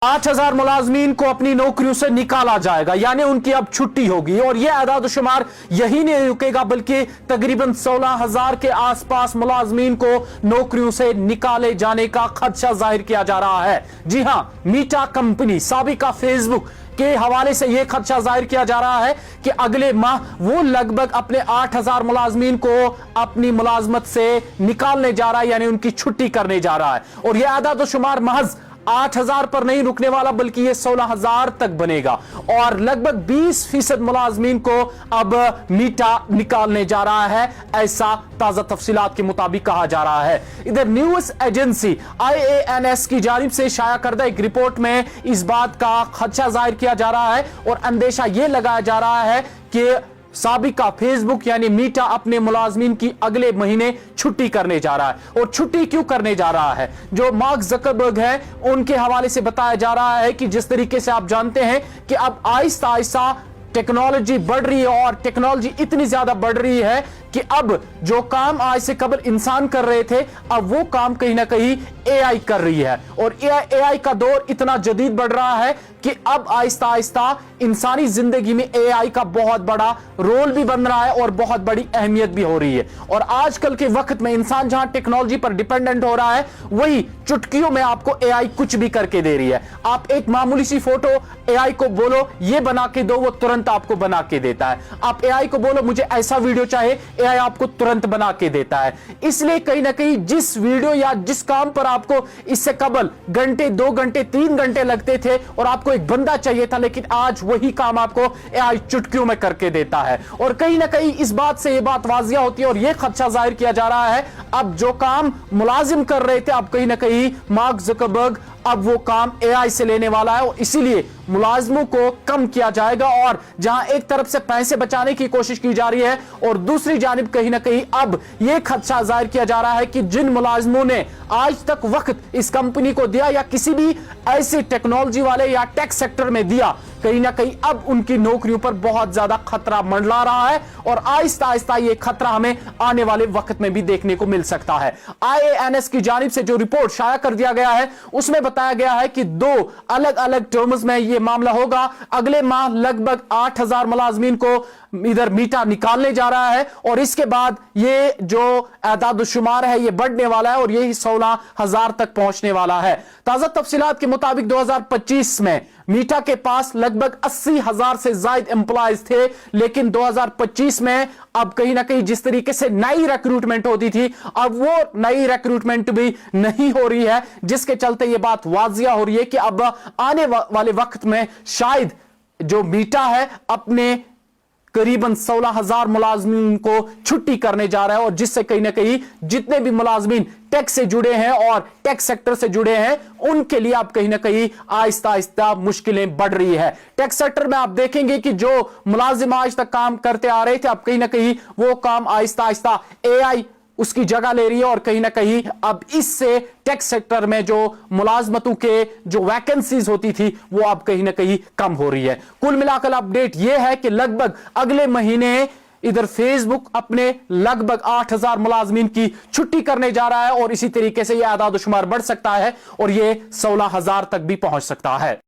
8,000 मुलाजमीन को अपनी नौकरियों से निकाला जाएगा, यानी उनकी अब छुट्टी होगी। और यह आदाद-ओ-शुमार यही नहीं रुकेगा, बल्कि तकरीबन 16,000 के आसपास मुलाजमीन को नौकरियों से निकाले जाने का खदशा जाहिर किया जा रहा है। जी हां, मीटा कंपनी साबिका फेसबुक के हवाले से यह खदशा जाहिर किया जा रहा है कि अगले माह वो लगभग अपने 8,000 मुलाजमीन को अपनी मुलाजमत से निकालने जा रहा है, यानी उनकी छुट्टी करने जा रहा है। और यह आदाद-ओ-शुमार महज 8,000 पर नहीं रुकने वाला, बल्कि ये 16,000 तक बनेगा। और लगभग 20% मुलाजमीन को अब मीटा निकालने जा रहा है, ऐसा ताजा तफसीलात के मुताबिक कहा जा रहा है। इधर न्यूज एजेंसी IANS की जानिब से शाया करदा एक रिपोर्ट में इस बात का खदशा जाहिर किया जा रहा है और अंदेशा यह लगाया जा रहा है कि साबिका फेसबुक यानी मीटा अपने मुलाजमीन की अगले महीने छुट्टी करने जा रहा है। और छुट्टी क्यों करने जा रहा है? जो मार्क ज़करबर्ग है उनके हवाले से बताया जा रहा है कि जिस तरीके से आप जानते हैं कि अब आहिस्ता आहिस्ता टेक्नोलॉजी बढ़ रही है और टेक्नोलॉजी इतनी ज्यादा बढ़ रही है कि अब जो काम आज से कबल इंसान कर रहे थे, अब वो काम कहीं ना कहीं AI कर रही है। और AI का दौर इतना जदीद बढ़ रहा है कि अब आहिस्ता आहिस्ता इंसानी जिंदगी में AI का बहुत बड़ा रोल भी बन रहा है और बहुत बड़ी अहमियत भी हो रही है। और आजकल के वक्त में इंसान जहां टेक्नोलॉजी पर डिपेंडेंट हो रहा है, वही चुटकियों में आपको AI कुछ भी करके दे रही है। आप एक मामूली सी फोटो AI को बोलो ये बना के दो, वो तुरंत आपको बना के देता है। आप AI को बोलो मुझे ऐसा वीडियो चाहिए, AI आपको तुरंत बना के देता है। इसलिए कहीं ना कहीं जिस वीडियो या जिस काम पर आपको इससे कबल घंटे, 2 घंटे, 3 घंटे लगते थे और आपको एक बंदा चाहिए था, लेकिन आज वही काम आपको AI चुटकियों में करके देता है। और कहीं ना कहीं इस बात से यह बात वाजिया होती है और यह खदशा जाहिर किया जा रहा है, अब जो काम मुलाजिम कर रहे थे, अब कहीं ना कहीं मार्क ज़करबर्ग अब वो काम AI से लेने वाला है और इसीलिए मुलाजमों को कम किया जाएगा। और जहां एक तरफ से पैसे बचाने की कोशिश की जा रही है और दूसरी जानिब कहीं ना कहीं अब यह खदशा जाहिर किया जा रहा है कि जिन मुलाजमों ने आज तक वक्त इस कंपनी को दिया या किसी भी ऐसे टेक्नोलॉजी वाले या टेक सेक्टर में दिया, कहीं ना कहीं अब उनकी नौकरियों पर बहुत ज्यादा खतरा मंडरा रहा है और आहिस्ता आहिस्ता यह खतरा हमें आने वाले वक्त में भी देखने को मिल सकता है। IANS की जानिब से जो रिपोर्ट शाया कर दिया गया है उसमें बताया गया है कि 2 अलग अलग टर्म्स में यह मामला होगा। अगले माह लगभग 8,000 मुलाजमीन को इधर मीटा निकालने जा रहा है और इसके बाद ये जो आदाद-ओ-शुमार है ये बढ़ने वाला है और यही 16,000 तक पहुंचने वाला है। ताजा तफसीलात के मुताबिक 2025 में मीटा के पास लगभग 80,000 से ज्यादा एम्प्लॉयज थे, लेकिन 2025 में अब कहीं ना कहीं जिस तरीके से नई रिक्रूटमेंट होती थी, अब वो नई रिक्रूटमेंट भी नहीं हो रही है, जिसके चलते ये बात वाजिया हो रही है कि अब आने वाले वक्त में शायद जो मीटा है अपने करीबन 16,000 मुलाजमीन को छुट्टी करने जा रहा है और जिससे कहीं ना कहीं जितने भी मुलाजमीन टेक से जुड़े हैं और टेक सेक्टर से जुड़े हैं उनके लिए अब कहीं ना कहीं आहिस्ता आहिस्ता मुश्किलें बढ़ रही है। टेक सेक्टर में आप देखेंगे कि जो मुलाजिम आज तक काम करते आ रहे थे, अब कहीं ना कहीं वो काम आहिस्ता आहिस्ता AI उसकी जगह ले रही है और कहीं ना कहीं अब इससे टेक सेक्टर में जो मुलाजमतों के जो वैकेंसीज होती थी वो अब कहीं ना कहीं कम हो रही है। कुल मिलाकर अपडेट यह है कि लगभग अगले महीने इधर फेसबुक अपने लगभग 8,000 मुलाजमीन की छुट्टी करने जा रहा है और इसी तरीके से यह आदाद-ओ-शुमार बढ़ सकता है और यह 16,000 तक भी पहुंच सकता है।